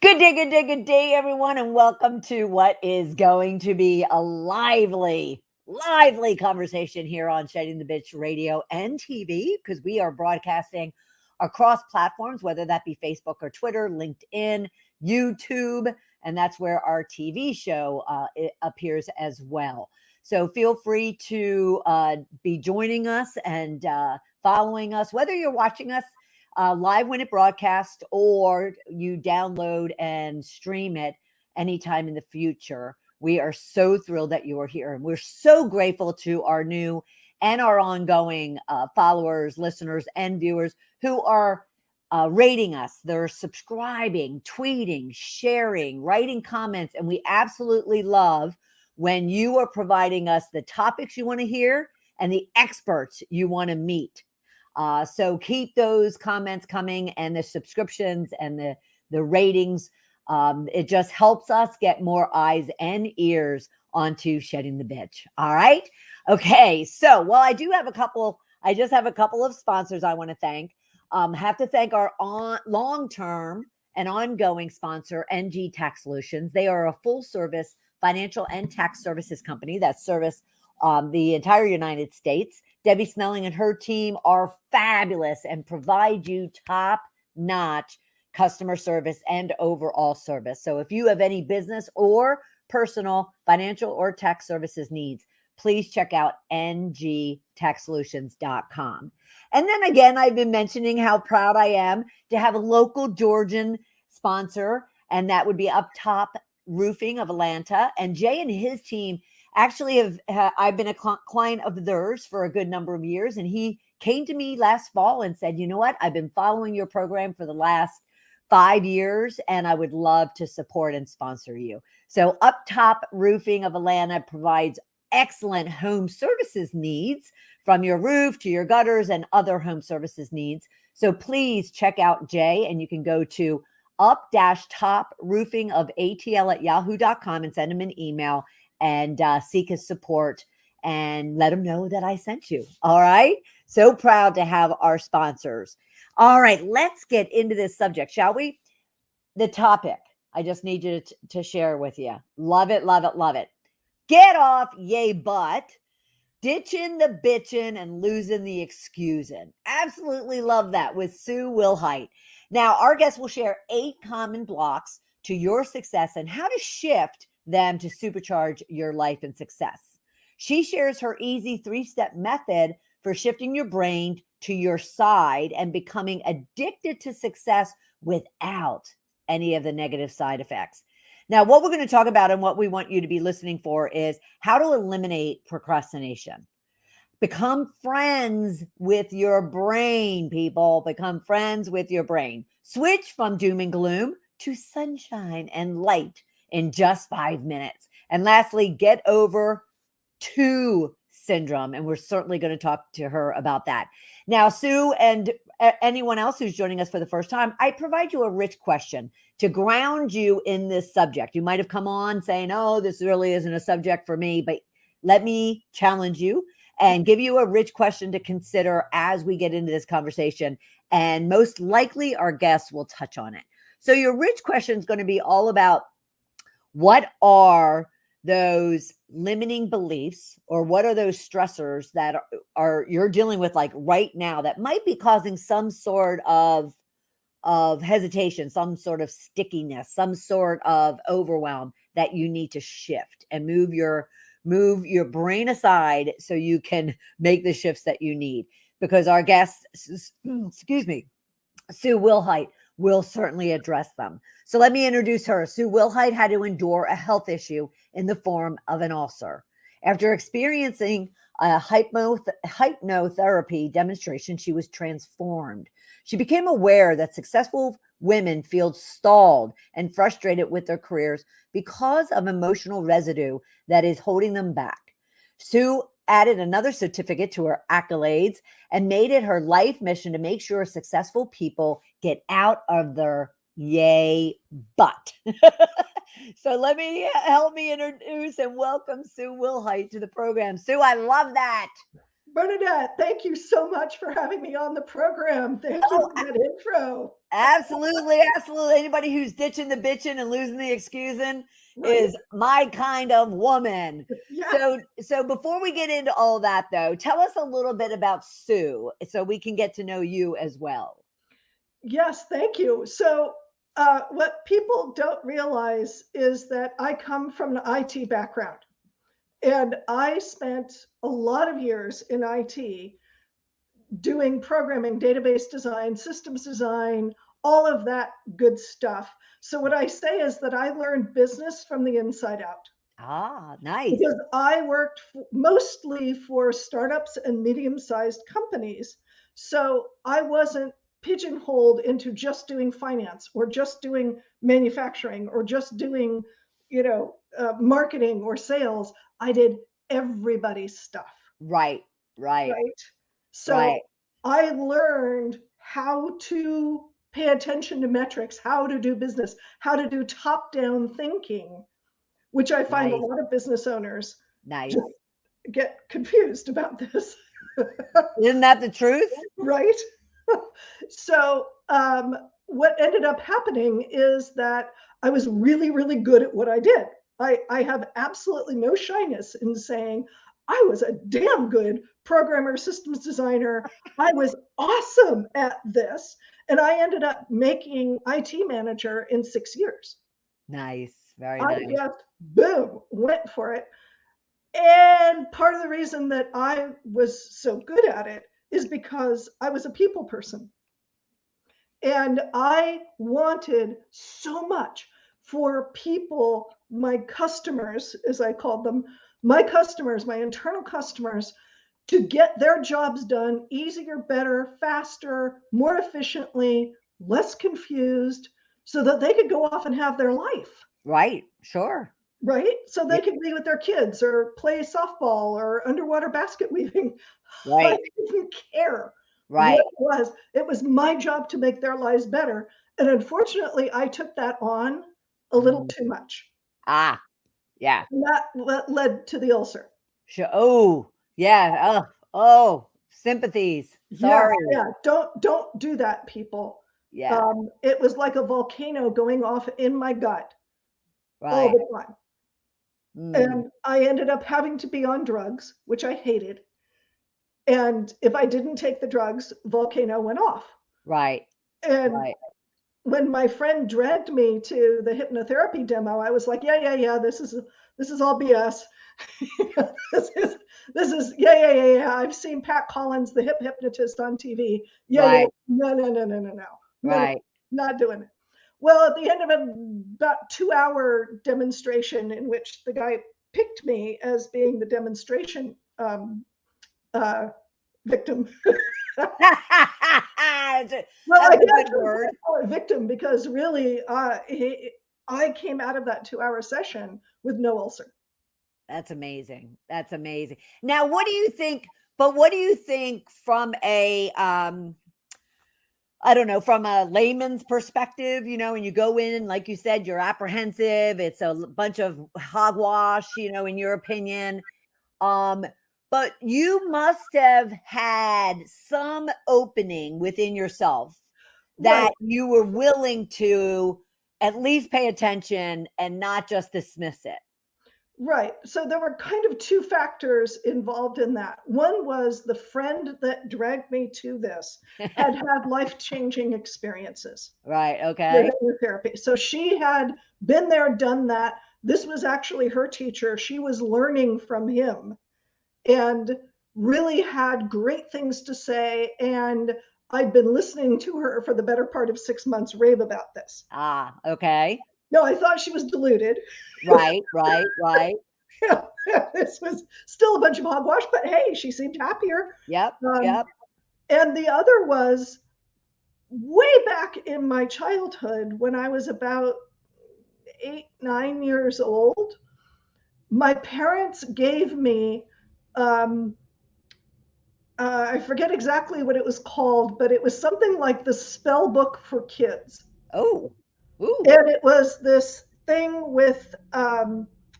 Good day, everyone, and welcome to what is going to be a lively conversation here on Shedding the Bitch Radio and TV, because we are broadcasting across platforms, whether that be Facebook or Twitter, LinkedIn, YouTube, and that's where our TV show it appears as well. So feel free to be joining us and following us, whether you're watching us live when it broadcasts or you download and stream it anytime in the future. We are so thrilled that you are here. And we're so grateful to our new and our ongoing followers, listeners, and viewers who are rating us. They're subscribing, tweeting, sharing, writing comments. And we absolutely love when you are providing us the topics you want to hear and the experts you want to meet. So keep those comments coming and the subscriptions and the ratings. It just helps us get more eyes and ears onto Shedding the Bitch. All right. Okay. So, well, I just have a couple of sponsors I want to thank. Have to thank our long-term and ongoing sponsor, NG Tax Solutions. They are a full-service financial and tax services company that service the entire United States. Debbie Snelling and her team are fabulous and provide you top-notch customer service and overall service. So if you have any business or personal financial or tax services needs, please check out ngtaxsolutions.com. And then again, I've been mentioning how proud I am to have a local Georgian sponsor, and that would be Up Top Roofing of Atlanta. And Jay and his team actually I've been a client of theirs for a good number of years. And he came to me last fall and said, you know what? I've been following your program for the last 5 years, and I would love to support and sponsor you. So Up Top Roofing of Atlanta provides excellent home services needs, from your roof to your gutters and other home services needs. So please check out Jay, and you can go to up-top roofing of atl@yahoo.com and send him an email and seek his support and let him know that I sent you. All right. So proud to have our sponsors. All right. Let's get into this subject, shall we? The topic I just need you to share with you. Love it, love it, love it. Get off, yay, butt. Ditchin the Bitchin and Losin the Excusin. Absolutely love that with Sue Wilhite. Now, our guest will share 8 common blocks to your success and how to shift them to supercharge your life and success. She shares her easy 3-step method for shifting your brain to your side and becoming addicted to success without any of the negative side effects. Now, what we're going to talk about and what we want you to be listening for is how to eliminate procrastination. Become friends with your brain, people. Become friends with your brain. Switch from doom and gloom to sunshine and light in just 5 minutes. And lastly, get over to syndrome. And we're certainly going to talk to her about that. Now, Sue and anyone else who's joining us for the first time, I provide you a rich question to ground you in this subject. You might have come on saying, oh, this really isn't a subject for me, but let me challenge you and give you a rich question to consider as we get into this conversation. And most likely our guests will touch on it. So your rich question is going to be all about what are those limiting beliefs, or what are those stressors that are you're dealing with like right now that might be causing some sort of hesitation, some sort of stickiness, some sort of overwhelm that you need to shift and move your brain aside so you can make the shifts that you need. Because our guest, excuse me, Sue Wilhite, will certainly address them. So let me introduce her. Sue Wilhite had to endure a health issue in the form of an ulcer. After experiencing a hypnotherapy demonstration, she was transformed. She became aware that successful women feel stalled and frustrated with their careers because of emotional residue that is holding them back. Sue added another certificate to her accolades and made it her life mission to make sure successful people get out of their yay butt. So help me introduce and welcome Sue Wilhite to the program. Sue, I love that. Bernadette, thank you so much for having me on the program. Thank you Oh, for that intro. absolutely, absolutely. Anybody who's ditching the bitchin and losing the excusin Right? is my kind of woman. Yeah. So before we get into all that though, tell us a little bit about Sue so we can get to know you as well. Yes, thank you. So, what people don't realize is that I come from an IT background, and I spent a lot of years in IT doing programming, database design, systems design, all of that good stuff. So, what I say is that I learned business from the inside out. Ah, nice. Because I worked mostly for startups and medium-sized companies. So I wasn't pigeonholed into just doing finance or just doing manufacturing or just doing, marketing or sales. I did everybody's stuff, Right, right, right? right, So I learned how to pay attention to metrics, how to do business, how to do top-down thinking, which I find a nice, lot of business owners nice. get confused about this, Isn't that the truth? right? So, what ended up happening is that I was really, really good at what I did. I have absolutely no shyness in saying I was a damn good programmer, systems designer. I was awesome at this. And I ended up making IT manager in 6 years. Nice, very I nice. just, boom, went for it. And part of the reason that I was so good at it is because I was a people person. And I wanted so much for people, my customers, as I called them, my customers, my internal customers, to get their jobs done easier, better, faster, more efficiently, less confused, so that they could go off and have their life. Right, sure. Right? So Yeah, they could be with their kids or play softball or underwater basket weaving. I right, didn't care what right. it was. It was my job to make their lives better. And unfortunately, I took that on a little Mm. too much. Ah, yeah. And that led to the ulcer. Sure. Oh, yeah. Oh, sympathies. Yeah, Sorry. yeah. Don't do that, people. Yeah, It was like a volcano going off in my gut all right. the time. Mm, And I ended up having to be on drugs, which I hated. And if I didn't take the drugs, volcano went off. right, And right. when my friend dragged me to the hypnotherapy demo, I was like, yeah, yeah, yeah, this is all BS. this is yeah. I've seen Pat Collins, the hip hypnotist on TV. Yeah, yeah. Right, No, no, no, no, no, no. No, no, right. not doing it. Well, at the end of about 2 hour demonstration in which the guy picked me as being the demonstration uh, victim. That's Well, I a good actually word. can't call it victim because really, I came out of that 2 hour session with no ulcer. That's amazing. That's amazing. Now, what do you think? But what do you think from a I don't know, from a layman's perspective, and you go in, like you said, you're apprehensive. It's a bunch of hogwash, in your opinion. Um, but you must have had some opening within yourself Right, that you were willing to at least pay attention and not just dismiss it. right. So there were kind of two factors involved in that. One was the friend that dragged me to this had life changing experiences Right. with Okay. hypnotherapy. So she had been there, done that. This was actually her teacher. She was learning from him and really had great things to say. And I'd been listening to her for the better part of 6 months rave about this. Ah, okay. No, I thought she was deluded. Right, right, right. This was still a bunch of hogwash, but hey, she seemed happier. Yep, Um, yep. and the other was way back in my childhood when I was about 8, 9 years old. My parents gave me um, I forget exactly what it was called, but it was something like the spell book for kids. Oh, ooh. And it was this thing with,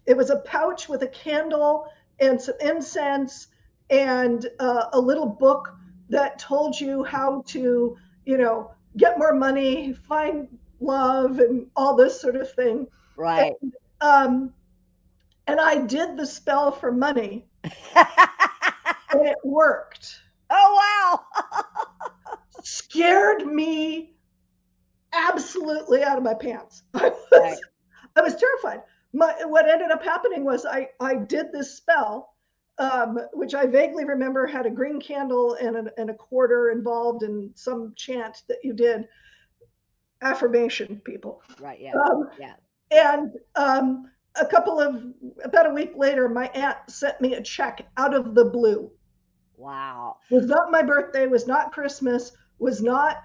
it was a pouch with a candle and some incense and a little book that told you how to, get more money, find love, and all this sort of thing. Right. Um, and I did the spell for money, and it worked. Oh, wow. Scared me absolutely out of my pants. Right. I was terrified. What ended up happening was I did this spell, which I vaguely remember had a green candle and a quarter involved in some chant that you did, affirmation, people. Right. Yeah. Um, Yeah. and about a week later, my aunt sent me a check out of the blue. Wow. Was not my birthday, was not Christmas, was not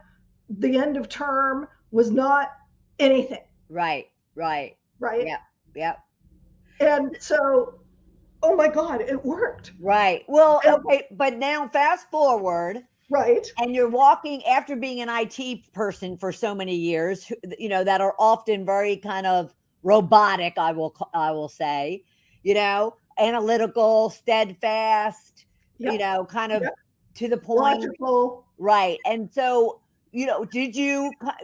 the end of term, was not anything. Right. Right. Right. Yep. Yep. And so, oh my God, it worked. Right. Well, And, okay, but now fast forward, right. and you're walking after being an IT person for so many years, that are often very kind of robotic, I will say, analytical, steadfast, Yep. kind of Yep. to the point. Logical. Right. And so,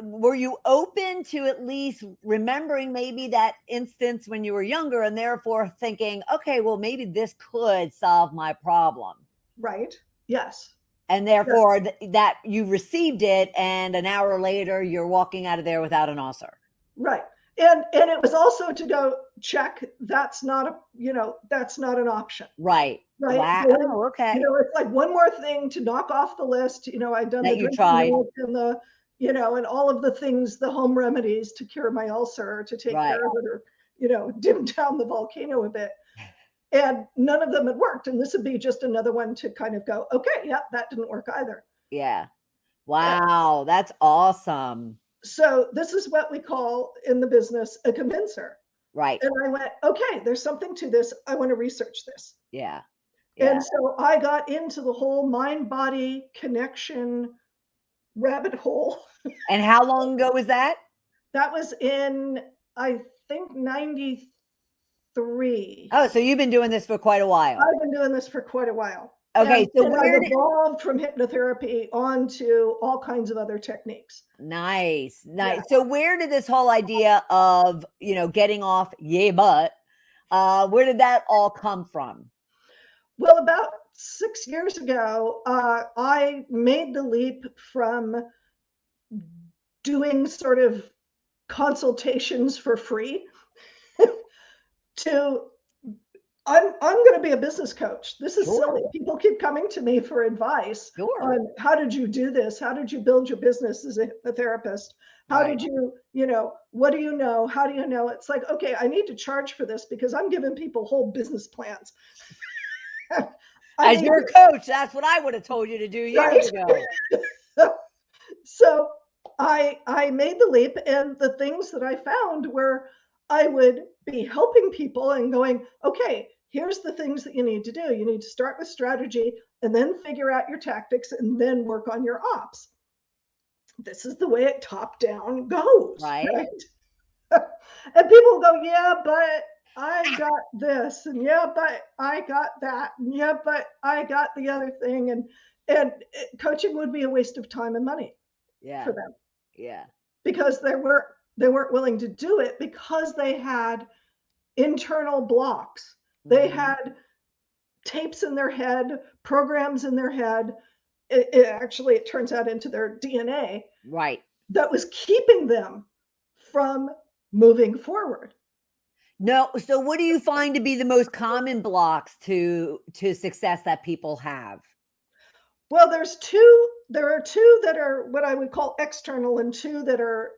were you open to at least remembering maybe that instance when you were younger and therefore thinking, okay, well, maybe this could solve my problem? Right. Yes. And therefore that you received it, and an hour later you're walking out of there without an ulcer. Right. And it was also to go check. That's not an option. Right. Right. Wow. Oh, okay. It's like one more thing to knock off the list. I'd done That the you drinking tried. milk and and all of the things, the home remedies to cure my ulcer, to take Right. care of it, or dim down the volcano a bit. And none of them had worked. And this would be just another one to kind of go, okay, yeah, that didn't work either. Yeah. Wow. That's awesome. So this is what we call in the business a convincer. Right. And I went, okay, there's something to this. I want to research this. Yeah. Yeah. And so I got into the whole mind-body connection rabbit hole. And how long ago was that? That was in, I think, 93. Oh, so you've been doing this for quite a while. I've been doing this for quite a while. Okay, so I've evolved from hypnotherapy onto all kinds of other techniques. Nice. Yeah. So where did this whole idea of, getting off yay butt, where did that all come from? Well, about 6 years ago, I made the leap from doing sort of consultations for free to I'm going to be a business coach. This is silly. People keep coming to me for advice on how did you do this? How did you build your business as a therapist? How did you, what do you know? How do you know? It's like, okay, I need to charge for this because I'm giving people whole business plans. As your coach, that's what I would have told you to do years ago. So I made the leap, and the things that I found were I would be helping people and going, okay, here's the things that you need to do. You need to start with strategy and then figure out your tactics and then work on your ops. This is the way it top down goes. Right? And people go, yeah, but I got this, and yeah, but I got that, and yeah, but I got the other thing, and coaching would be a waste of time and money for them. Yeah. Because they weren't willing to do it because they had internal blocks. They had tapes in their head, programs in their head. It turns out into their DNA. Right. That was keeping them from moving forward. No. So what do you find to be the most common blocks to success that people have? Well, there are two that are what I would call external and two that are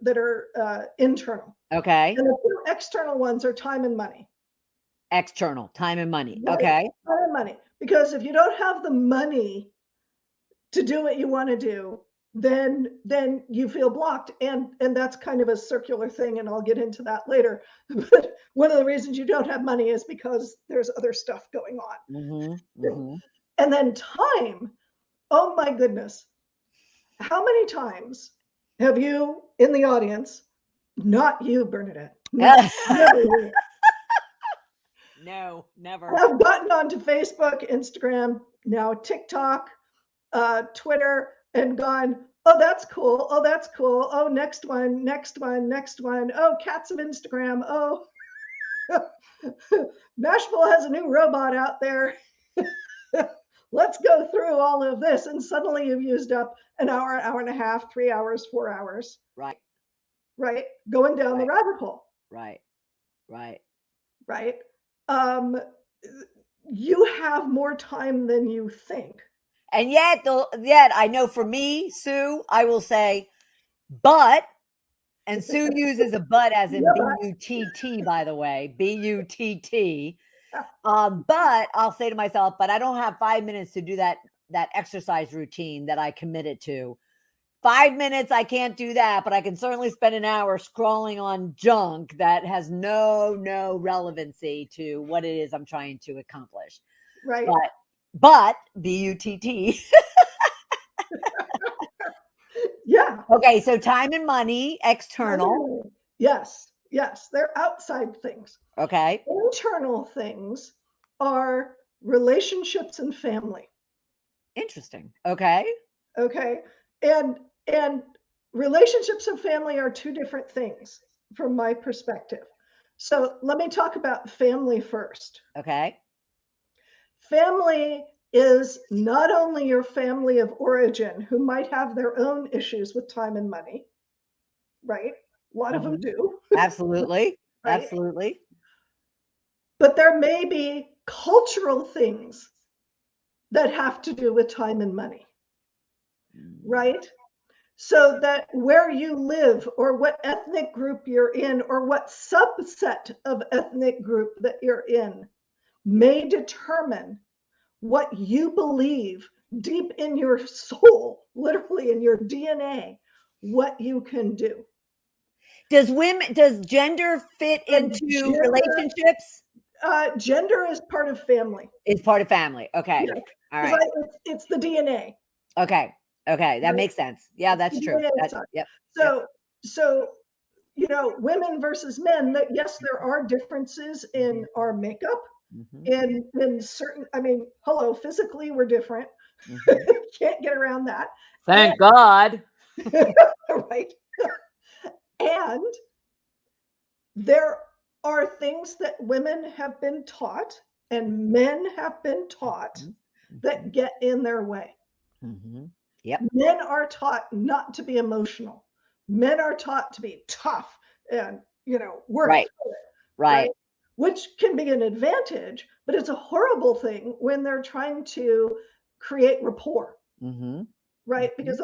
internal. Okay. And the two external ones are time and money. External, time and money. Right. Okay. Time and money. Because if you don't have the money to do what you want to do, then you feel blocked. And that's kind of a circular thing, and I'll get into that later. But one of the reasons you don't have money is because there's other stuff going on. And then time. Oh my goodness. How many times have you in the audience, not you, Bernadette, never No, never. I've gotten onto Facebook, Instagram, now TikTok, Twitter, and gone, oh, that's cool. Oh, that's cool. Oh, next one, next one, next one. Oh, cats of Instagram. Oh, Mashable has a new robot out there. Let's go through all of this. And suddenly you've used up an hour, hour and a half, 3 hours, 4 hours, Right. right? Going down the Right. rabbit hole, Right. Right. right? Um, you have more time than you think. And yet I know for me, Sue, I will say, but, and Sue uses a but as in Yeah, B-U-T-T, by the way, B-U-T-T. But I'll say to myself, but I don't have 5 minutes to do that exercise routine that I committed to. 5 minutes, I can't do that, but I can certainly spend an hour scrolling on junk that has no relevancy to what it is I'm trying to accomplish. right. But B-U-T-T. Yeah. Okay, so time and money, external. Yes. Yes. They're outside things. Okay. Internal things are relationships and family. Interesting. Okay. Okay. And relationships and family are two different things from my perspective. So let me talk about family first. Okay. Family is not only your family of origin who might have their own issues with time and money, right? A lot of them do, Absolutely. right? Absolutely. But there may be cultural things that have to do with time and money, right? So that where you live or what ethnic group you're in or what subset of ethnic group that you're in may determine what you believe deep in your soul, literally in your DNA, what you can do. Does gender fit And into relationships? gender is part of family. It's part of family. Okay. Yeah. All right. It's the DNA. Okay. Okay. That Right? makes sense. Yeah, that's true. That's, yep. So, so women versus men. That yes, there are differences in our makeup. In certain, I mean, hello, physically we're different. Can't get around that. Thank God. Right. And there are things that women have been taught and men have been taught that get in their way. Yep. Men are taught not to be emotional. Men are taught to be tough and, work Right. through it, Right. which can be an advantage, but it's a horrible thing when they're trying to create rapport, right? Because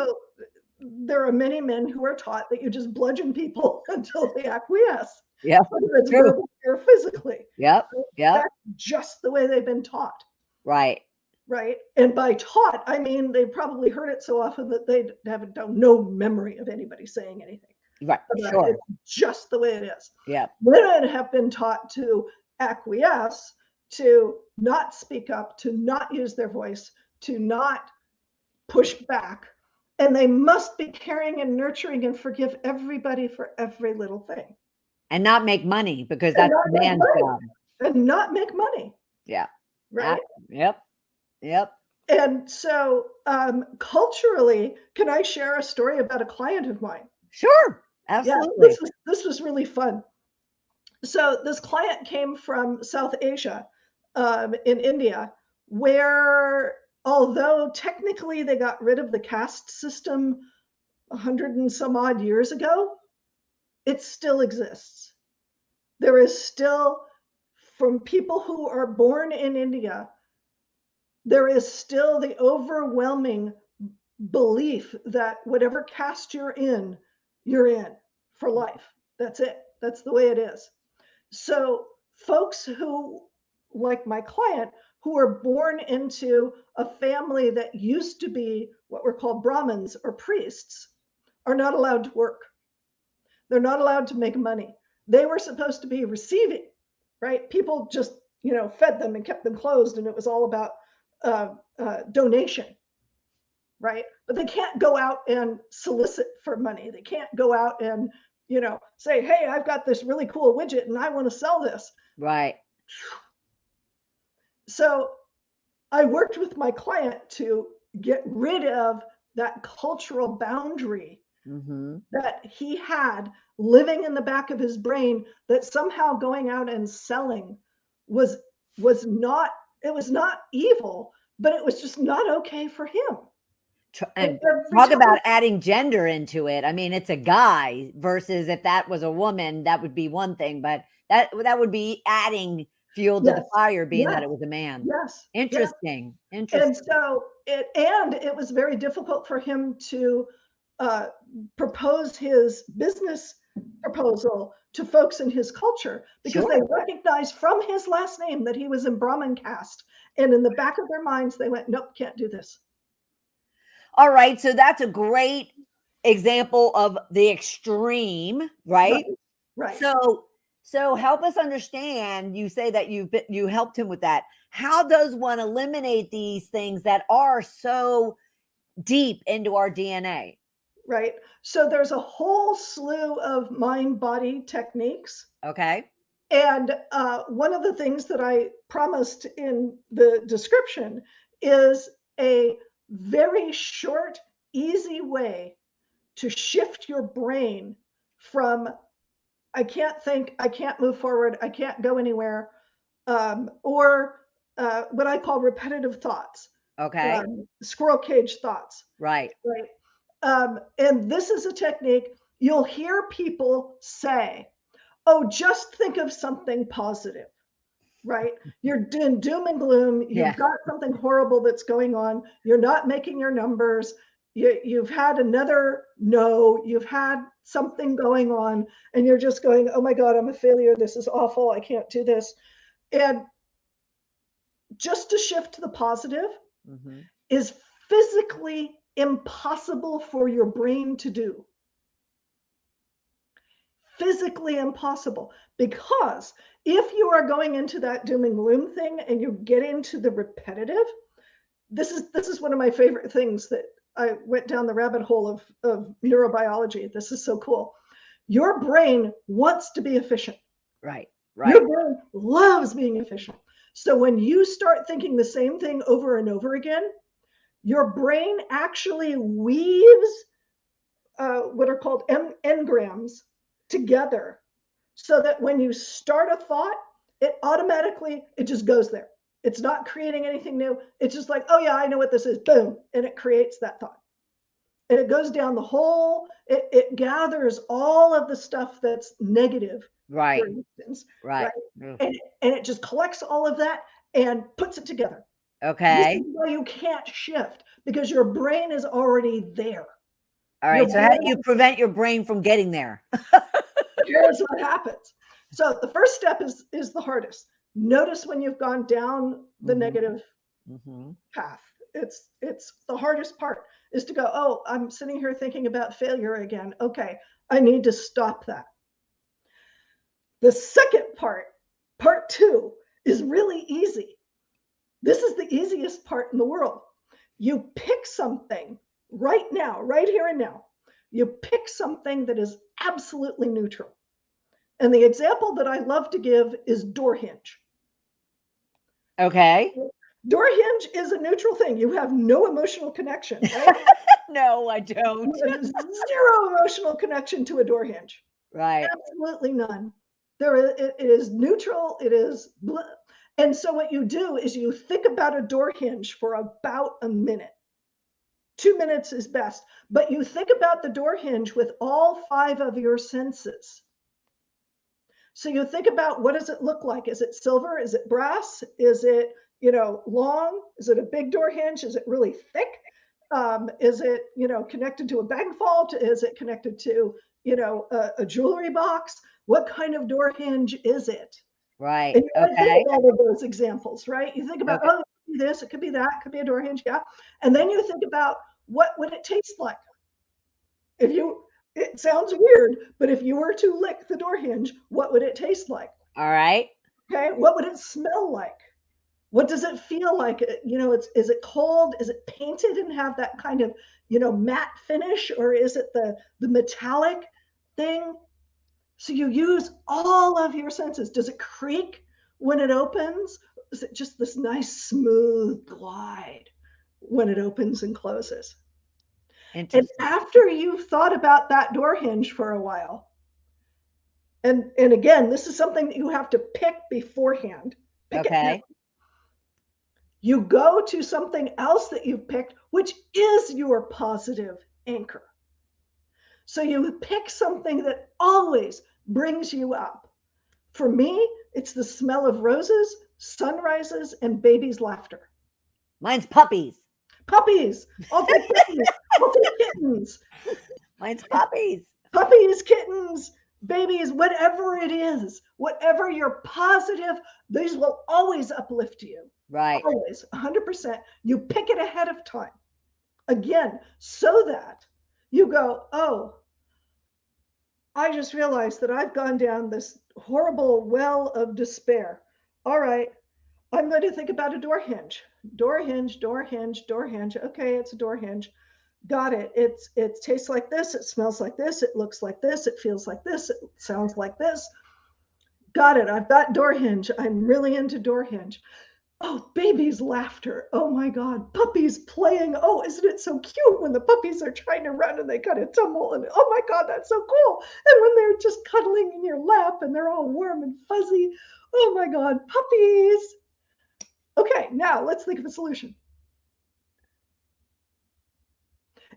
there are many men who are taught that you just bludgeon people until they acquiesce. Yeah. Whether it's verbally or physically. Yep. Yep. That's just the way they've been taught. Right. Right. And by taught, I mean they probably heard it so often that they have no memory of anybody saying anything. Right. Sure. It's just the way it is. Yep. Women have been taught to acquiesce, to not speak up, to not use their voice, to not push back. And they must be caring and nurturing and forgive everybody for every little thing. And not make money because that's the man's job. And not make money. Yeah. Right. Yep. Yep. And so culturally, can I share a story about a client of mine? Sure. Absolutely. Yeah, this was really fun. So this client came from South Asia, in India, where although technically they got rid of the caste system 100 and some odd years ago, it still exists. There is still, from people who are born in India, there is still the overwhelming belief that whatever caste you're in for life. That's it. That's the way it is. So folks who, like my client, who are born into a family that used to be what were called Brahmins or priests are not allowed to work. They're not allowed to make money. They were supposed to be receiving, right? People just, fed them and kept them closed, and it was all about donation, right? But they can't go out and solicit for money. They can't go out and, say, hey, I've got this really cool widget and I want to sell this. Right. So I worked with my client to get rid of that cultural boundary that he had living in the back of his brain, that somehow going out and selling was not, it was not evil, but it was just not okay for him. And talk about adding gender into it. I mean, it's a guy versus if that was a woman, that would be one thing, but that would be adding fuel to the fire, being that it was a man. Yes. Interesting. And so it was very difficult for him to propose his business proposal to folks in his culture, because they recognized from his last name that he was in Brahmin caste. And in the back of their minds, they went, nope, can't do this. All right. So that's a great example of the extreme, right? Right. So help us understand, you say that you helped him with that. How does one eliminate these things that are so deep into our DNA? Right. So there's a whole slew of mind-body techniques. Okay. And one of the things that I promised in the description is a very short, easy way to shift your brain from I can't think, I can't move forward, I can't go anywhere, or what I call repetitive thoughts. Okay. Squirrel cage thoughts. Right. And this is a technique you'll hear people say, oh, just think of something positive, right? You're in doom and gloom. You've got something horrible that's going on. You're not making your numbers. You've had another no, you've had something going on, and you're just going, oh my God, I'm a failure. This is awful. I can't do this. And just to shift to the positive is physically impossible for your brain to do. Physically impossible, because if you are going into that doom and gloom thing and you get into the repetitive, this is one of my favorite things that I went down the rabbit hole of neurobiology. This is so cool. Your brain wants to be efficient. Right. Your brain loves being efficient. So when you start thinking the same thing over and over again, your brain actually weaves what are called engrams together, so that when you start a thought, it just goes there. It's not creating anything new. It's just like, oh yeah, I know what this is. Boom. And it creates that thought. And it goes down the whole, it gathers all of the stuff that's negative, right, for instance, right? And it just collects all of that and puts it together. Okay. This is why you can't shift, because your brain is already there. All right. So how do you prevent your brain from getting there? Here's what happens. So the first step is the hardest. Notice when you've gone down the negative path. It's the hardest part, is to go, oh, I'm sitting here thinking about failure again. Okay, I need to stop that. The second part 2, is really easy. This is the easiest part in the world. You pick something right now, right here and now. You pick something that is absolutely neutral. And the example that I love to give is door hinge. Okay. Door hinge is a neutral thing. You have no emotional connection, right? No, I don't. Zero emotional connection to a door hinge. Right. Absolutely none. It is neutral. It is blah. And so what you do is you think about a door hinge for about a minute. 2 minutes is best. But you think about the door hinge with all 5 of your senses. So you think about, what does it look like? Is it silver? Is it brass? Is it, long? Is it a big door hinge? Is it really thick? Is it, connected to a bank vault? Is it connected to, a jewelry box? What kind of door hinge is it? Right. And you think of all of those examples, right? You think about, oh, it could be this, it could be that, it could be a door hinge, yeah. And then you think about, what would it taste like? It sounds weird, but if you were to lick the door hinge, what would it taste like? All right. Okay. What would it smell like? What does it feel like? Is it cold? Is it painted and have that kind of, matte finish, or is it the metallic thing? So you use all of your senses. Does it creak when it opens? just this nice smooth glide when it opens and closes. And after you've thought about that door hinge for a while, and again, this is something that you have to pick beforehand. Pick Okay. You go to something else that you've picked, which is your positive anchor. So you pick something that always brings you up. For me, it's the smell of roses, sunrises, and babies' laughter. Mine's puppies. Puppies. I'll take puppies. I'll take kittens. Mine's puppies. Puppies, kittens, babies, whatever it is, whatever you're positive, these will always uplift you. Right. Always, 100%. You pick it ahead of time. Again, so that you go, oh, I just realized that I've gone down this horrible well of despair. All right, I'm going to think about a door hinge. Door hinge, door hinge, door hinge. Okay, it's a door hinge. Got it. It tastes like this. It smells like this. It looks like this. It feels like this. It sounds like this. Got it. I've got door hinge. I'm really into door hinge. Oh, babies' laughter. Oh my God. Puppies playing. Oh, isn't it so cute when the puppies are trying to run and they kind of tumble and oh my God, that's so cool. And when they're just cuddling in your lap and they're all warm and fuzzy. Oh my God, puppies. Okay, now let's think of a solution.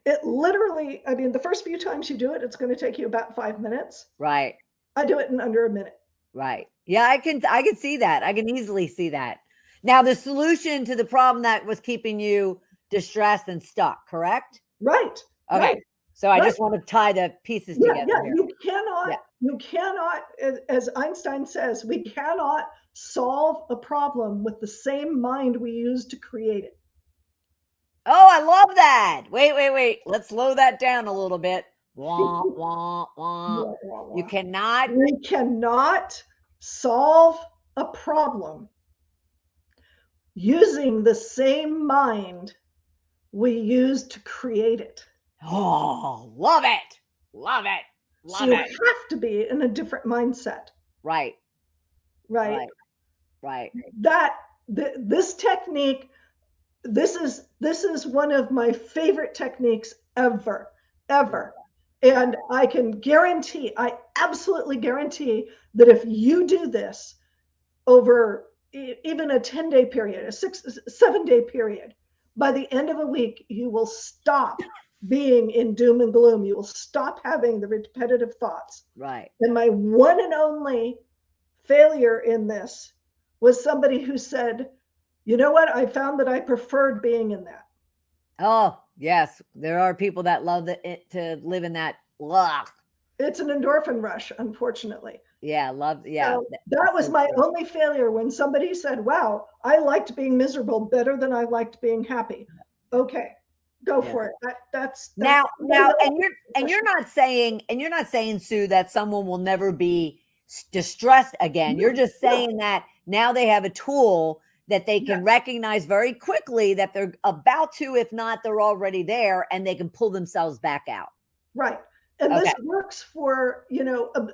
It literally, I mean, the first few times you do it, it's going to take you about 5 minutes. Right. I do it in under a minute. Right. Yeah, I can see that. I can easily see that. Now, the solution to the problem that was keeping you distressed and stuck, correct? Right. Okay. Right. So I just want to tie the pieces together. Yeah, here. You cannot, as Einstein says, we cannot solve a problem with the same mind we use to create it. Oh, I love that. Wait. Let's slow that down a little bit. Wah, wah, wah. We cannot solve a problem using the same mind we use to create it. Oh, love it. Love it. So you have to be in a different mindset. Right. This technique, this is one of my favorite techniques ever. And I absolutely guarantee that if you do this over even a 10-day period, a 7-day period, by the end of a week, you will stop being in doom and gloom. You will stop having the repetitive thoughts. Right. And my one and only failure in this was somebody who said, you know what? I found that I preferred being in that. Oh, yes. There are people that love to live in that. Ugh. It's an endorphin rush, unfortunately. Yeah, So that was my only failure when somebody said, wow, I liked being miserable better than I liked being happy. Okay, go for it. That's now, and you're not saying, Sue, that someone will never be distressed again. You're just saying that now they have a tool that they can recognize very quickly that they're about to, if not, they're already there, and they can pull themselves back out. Right. And this works for, I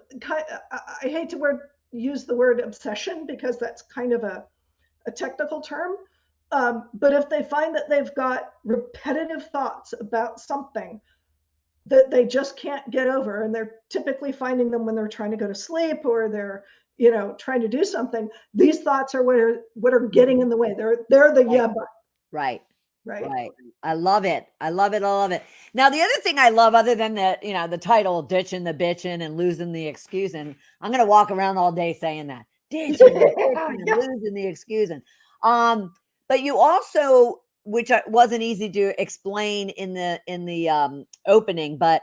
hate to use the word obsession because that's kind of a technical term. But if they find that they've got repetitive thoughts about something that they just can't get over, and they're typically finding them when they're trying to go to sleep or they're, trying to do something, these thoughts are what are getting in the way. They're the but. Right. I love it. Now, the other thing I love, other than the title, Ditchin the Bitchin and Losin the Excusin, I'm going to walk around all day saying that. Ditchin the Bitchin and Losin the Excusin. But you also, which wasn't easy to explain in the opening, but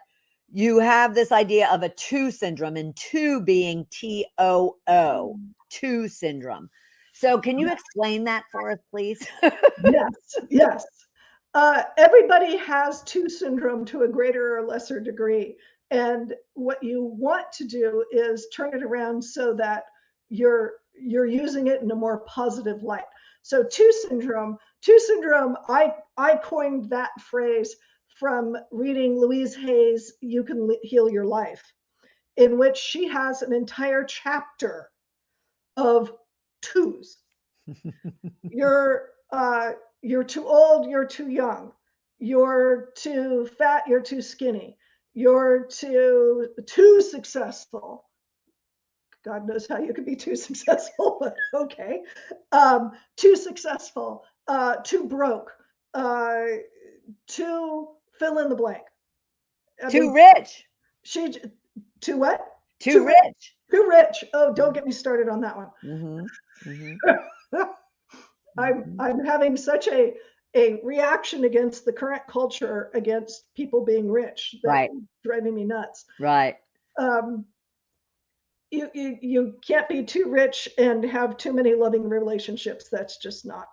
you have this idea of a two syndrome, and two being TOO, two syndrome. So can you explain that for us, please? Yes. Everybody has two syndrome to a greater or lesser degree. And what you want to do is turn it around so that you're using it in a more positive light. So two syndrome, I coined that phrase from reading Louise Hay's You Can Heal Your Life, in which she has an entire chapter of twos. You're too old, you're too young, you're too fat, you're too skinny, you're too successful. God knows how you could be too successful, but okay. Too successful, too broke, uh, too fill in the blank. I Too mean, rich. she too what? Too Too rich. rich. Too rich. Oh, don't get me started on that one. Mm-hmm. Mm-hmm. Mm-hmm. I'm having such a reaction against the current culture against people being rich that Right. driving me nuts. Right. Um, you can't be too rich and have too many loving relationships. That's just not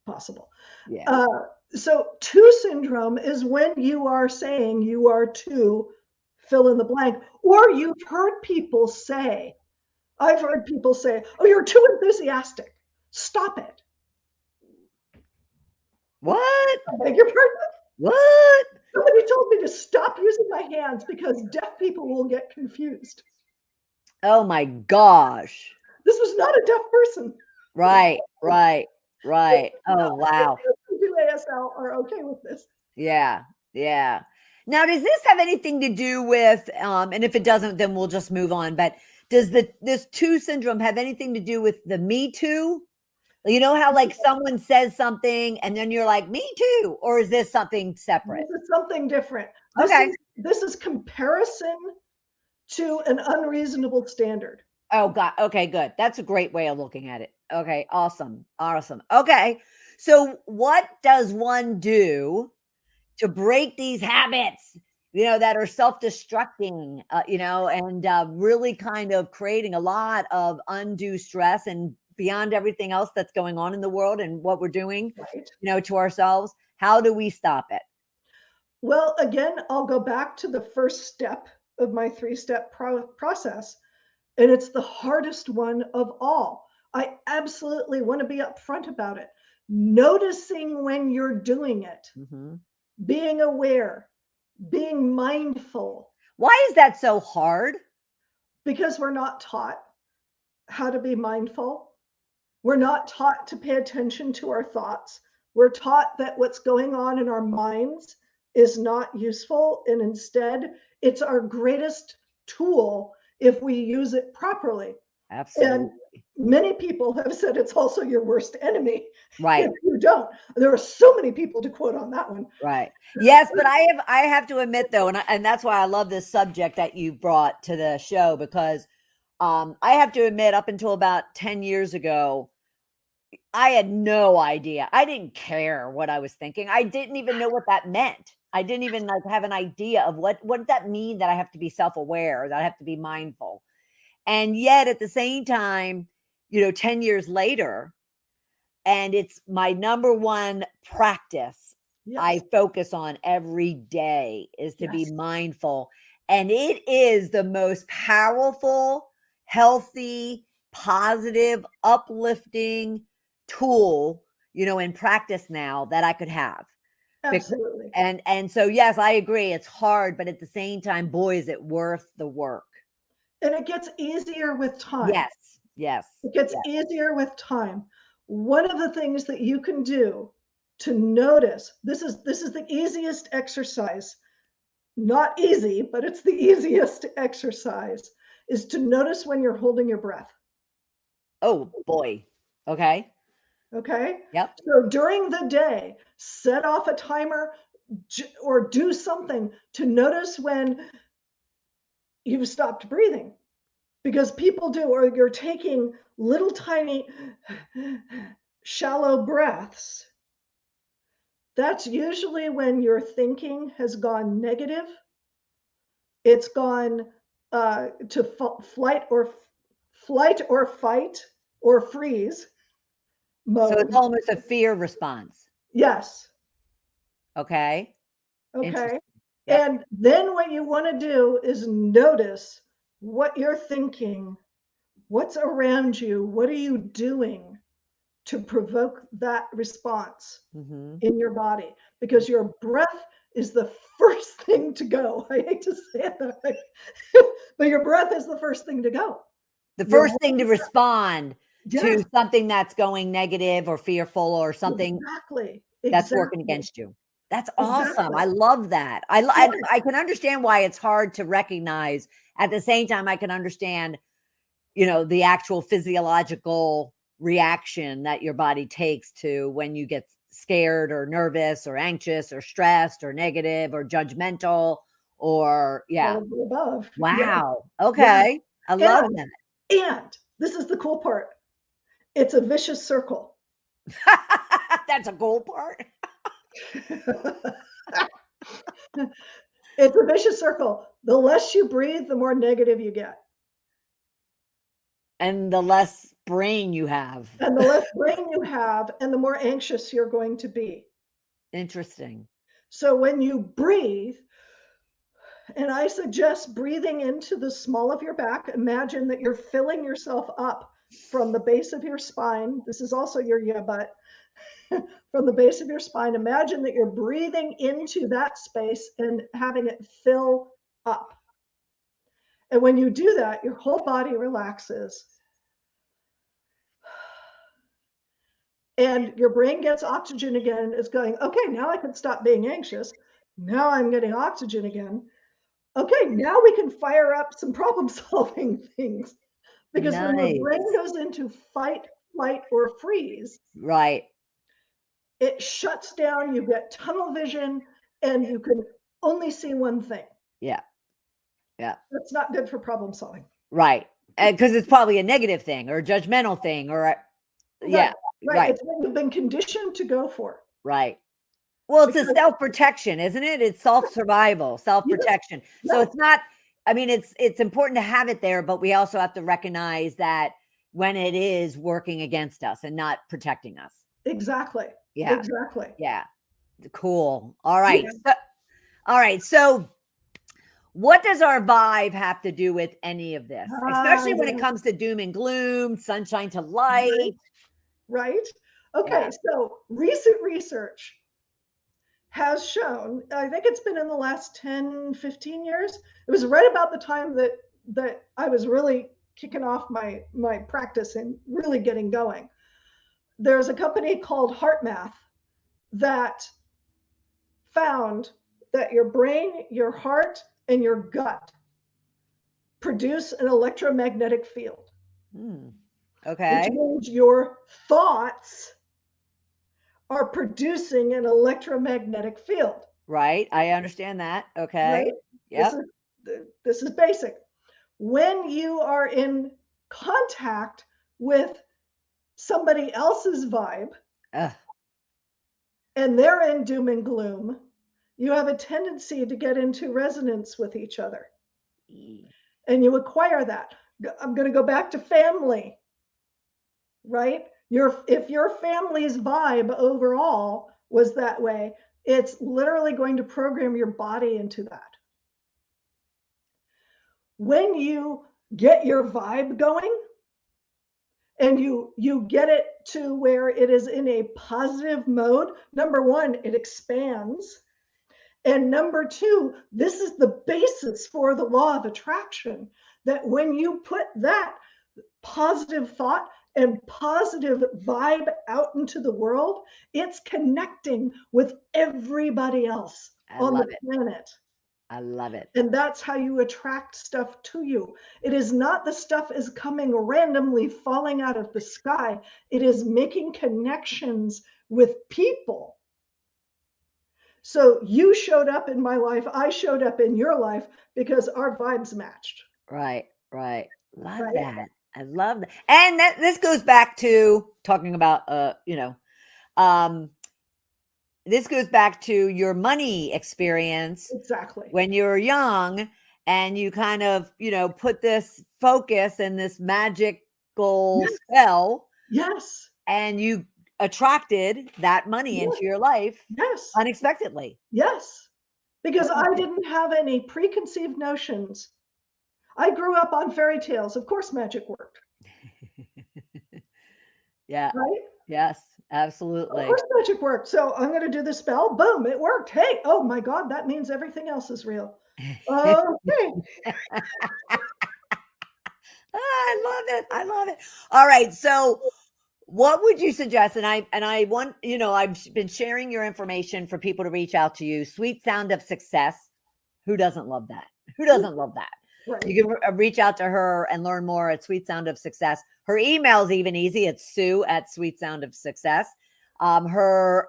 possible. Yeah. So two syndrome is when you are saying you are too fill in the blank, or you've heard people say, I've heard people say, oh, you're too enthusiastic. Stop it. What? I beg your pardon? What? Somebody told me to stop using my hands because deaf people will get confused. Oh my gosh. This was not a deaf person. Right. Right. Right. Oh wow. Who do ASL are okay with this. Yeah. Yeah. Now, does this have anything to do with, and if it doesn't, then we'll just move on. But does this two syndrome have anything to do with the Me Too? You know how like someone says something and then you're like, me too, or is this something separate? This is something different. Okay. This is comparison to an unreasonable standard. Oh God. Okay, good. That's a great way of looking at it. Okay, awesome. Awesome. Okay. So what does one do to break these habits, that are self-destructing, and really kind of creating a lot of undue stress and beyond everything else that's going on in the world and what we're doing, Right. to ourselves? How do we stop it? Well, again, I'll go back to the first step of my three-step process, and it's the hardest one of all. I absolutely want to be upfront about it. Noticing when you're doing it, Mhm. being aware, being mindful, Why is that so hard? because we're not taught how to be mindful. We're not taught to pay attention to our thoughts. We're taught that what's going on in our minds is not useful, and instead, it's our greatest tool if we use it properly. And Absolutely. many people have said it's also your worst enemy Right. if you don't. There are so many people to quote on that one. Right. Yes, but I have to admit though, and that's why I love this subject that you brought to the show, because I have to admit, up until about 10 years ago, I had no idea. I didn't care what I was thinking. I didn't even know what that meant. I didn't even like have an idea of what did that mean, that I have to be self-aware, that I have to be mindful. And yet at the same time, 10 years later, and it's my number one practice I Yes. focus on every day is to be Yes. mindful. And it is the most powerful, healthy, positive, uplifting tool, in practice now that I could have. Because, Absolutely. and so yes, I agree. It's hard, but at the same time, boy, is it worth the work. And it gets easier with time. Yes, yes, It gets yes. easier with time. One of the things that you can do to notice, this is the easiest exercise. Not easy, but it's the easiest exercise, is to notice when you're holding your breath. Oh boy. Okay. Okay? Yep. So during the day, set off a timer or do something to notice when you've stopped breathing, because people do, or you're taking little tiny shallow breaths. That's usually when your thinking has gone negative. It's gone to flight or fight or freeze So mode. it's almost a fear response. Yes. Okay. Okay. Interesting. Yep. And then what you want to do is notice what you're thinking, what's around you, what are you doing to provoke that response Mhm. in your body, because your breath is the first thing to go. I hate to say it that way, but your breath is the first thing to go. The Your first thing to respond to Yes, something that's going negative or fearful or something exactly. that's working Exactly. against you. That's awesome. Exactly. I love that. Yeah. I can understand why it's hard to recognize. At the same time, I can understand, the actual physiological reaction that your body takes to when you get scared or nervous or anxious or stressed or negative or judgmental or All yeah. of the above. Yeah. Wow. Yeah. Okay. I love And that. and this is the cool part. It's a vicious circle. That's a cool part. It's a vicious circle. The less you breathe, the more negative you get. And the less brain you have. And the less brain you have, and the more anxious you're going to be. Interesting. So when you breathe, and I suggest breathing into the small of your back, imagine that you're filling yourself up from the base of your spine. This is also your yeah butt. From the base of your spine, imagine that you're breathing into that space and having it fill up. And when you do that, your whole body relaxes and your brain gets oxygen again. It's going, okay, now I can stop being anxious. Now I'm getting oxygen again. Okay, now we can fire up some problem solving things. Because when your Nice. brain goes into fight, flight, or freeze, Right. it shuts down, you get tunnel vision, and you can only see one thing. Yeah. Yeah. That's not good for problem solving. Right. Because it's probably a negative thing or a judgmental thing or yeah. Right, right. Right. It's what you've been conditioned to go for. Right. Well, it's a Because self-protection, isn't it? It's self-survival, yes, self-protection. So yes, it's not, I mean, it's important to have it there, but we also have to recognize that when it is working against us and not protecting us. exactly. Yeah. Exactly. Yeah. Cool. All Yeah. right. All right. So what does our vibe have to do with any of this? Especially when it Yeah. comes to doom and gloom, sunshine to Right, light. right. Yeah. Okay, so recent research has shown, I think it's been in the last 10, 15 years. It was right about the time that I was really kicking off my practice and really getting going. There's a company called HeartMath that found that your brain, your heart, and your gut produce an electromagnetic field, which Okay. means your thoughts are producing an electromagnetic field. Right. I understand that. Right? Okay. This Yep. is this is basic. When you are in contact with somebody else's vibe Ugh. and they're in doom and gloom, you have a tendency to get into resonance with each other and you acquire that. I'm going to go back to family, right? If your family's vibe overall was that way, it's literally going to program your body into that. When you get your vibe going and you get it to where it is in a positive mode, number one, it expands. And number two, this is the basis for the law of attraction, that when you put that positive thought and positive vibe out into the world, it's connecting with everybody else I on love the it. planet. I love it. And that's how you attract stuff to you. It is not the stuff is coming randomly falling out of the sky. It is making connections with people. So you showed up in my life, I showed up in your life because our vibes matched. Right. Right. Love Right? that. I love that. And this goes back to talking about um this goes back to your money experience Exactly. when you were young and you kind of, put this focus and this magical Yes. spell Yes. and you attracted that money Yes. into your life Yes. unexpectedly. Yes. Because I Wonderful. didn't have any preconceived notions. I grew up on fairy tales. Of course, magic worked. Yeah. Right? Yes, Of absolutely. course magic worked. So I'm going to do the spell. Boom, it worked. Hey, oh my God, that means everything else is real. Okay. I love it. I love it. All right. So what would you suggest? And I want, I've been sharing your information for people to reach out to you. Sweet Sound of Success. Who doesn't love that? Who doesn't love that? Right. You can reach out to her and learn more at Sweet Sound of Success. Her email is even easy. It's Sue at Sweet Sound of Success. Her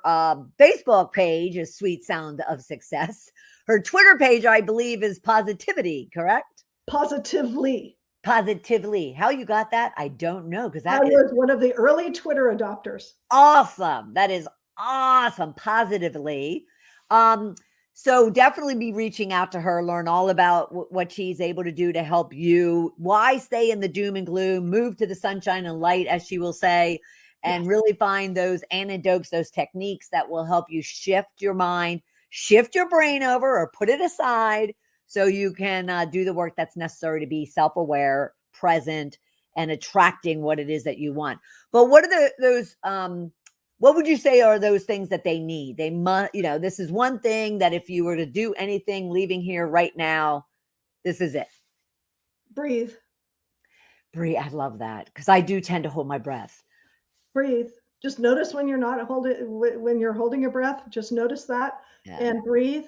Facebook page is Sweet Sound of Success. Her Twitter page, I believe, is Positivity, correct? Positively. Positively. How you got that? I don't know, because I was one of the early Twitter adopters. Awesome. That is awesome. Positively. So definitely be reaching out to her, learn all about what she's able to do to help you. Why stay in the doom and gloom, move to the sunshine and light, as she will say, and really find those antidotes, those techniques that will help you shift your mind, shift your brain over, or put it aside so you can do the work that's necessary to be self-aware, present, and attracting what it is that you want. But what are those what would you say are those things that they need? They must, this is one thing that if you were to do anything leaving here right now, this is it. Breathe. Breathe. I love that, because I do tend to hold my breath. Breathe. Just notice when you're not when you're holding your breath, just notice that and breathe,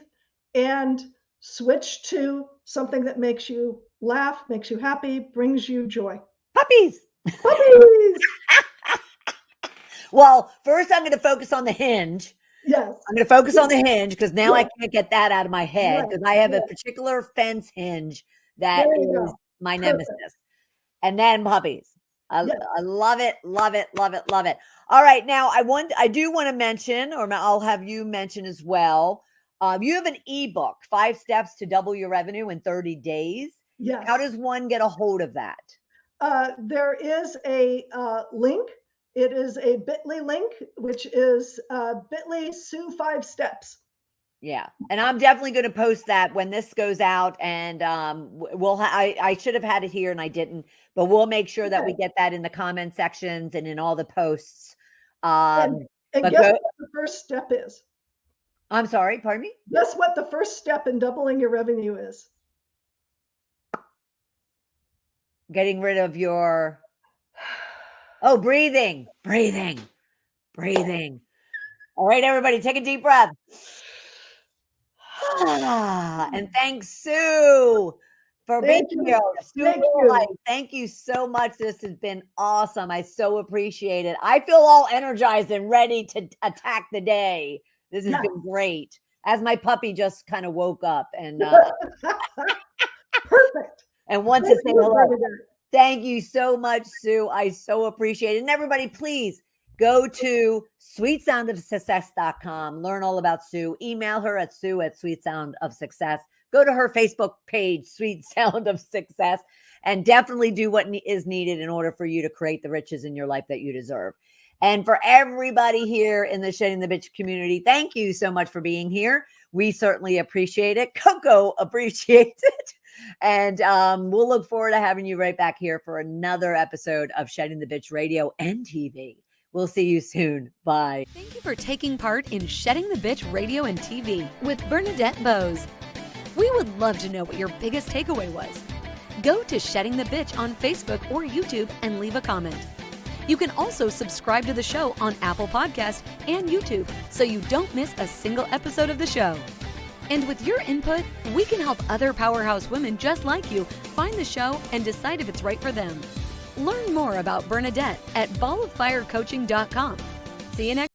and switch to something that makes you laugh, makes you happy, brings you joy. Puppies. Puppies. Well, first I'm going to focus on the hinge. Yes. I'm going to focus on the hinge, because now I can't get that out of my head, because I have a particular fence hinge that is my nemesis. And then puppies. I love it, love it, love it, love it. All right. Now I do want to mention, or I'll have you mention as well. You have an ebook, 5 Steps to Double Your Revenue in 30 Days. Yes. How does one get a hold of that? There is a link. It is a bit.ly link, which is bit.ly Sue 5 Steps. Yeah. And I'm definitely going to post that when this goes out, and I should have had it here and I didn't, but we'll make sure that we get that in the comment sections and in all the posts. And guess what the first step is? I'm sorry, pardon me? Guess what the first step in doubling your revenue is? Getting rid of your... Oh, breathing. All right, everybody, take a deep breath. And thanks, Sue, for being here. Thank you so much. This has been awesome. I so appreciate it. I feel all energized and ready to attack the day. This has been great. As my puppy just kind of woke up and perfect. And wants to say hello. Thank you so much, Sue. I so appreciate it. And everybody, please go to sweetsoundofsuccess.com. Learn all about Sue. Email her at sue@sweetsoundofsuccess. Go to her Facebook page, Sweet Sound of Success, and definitely do what is needed in order for you to create the riches in your life that you deserve. And for everybody here in the Shedding the Bitch community, thank you so much for being here. We certainly appreciate it. Coco appreciates it. And we'll look forward to having you right back here for another episode of Shedding the Bitch Radio and TV. We'll see you soon. Bye. Thank you for taking part in Shedding the Bitch Radio and TV with Bernadette Boas. We would love to know what your biggest takeaway was. Go to Shedding the Bitch on Facebook or YouTube and leave a comment. You can also subscribe to the show on Apple Podcasts and YouTube so you don't miss a single episode of the show. And with your input, we can help other powerhouse women just like you find the show and decide if it's right for them. Learn more about Bernadette at balloffirecoaching.com. See you next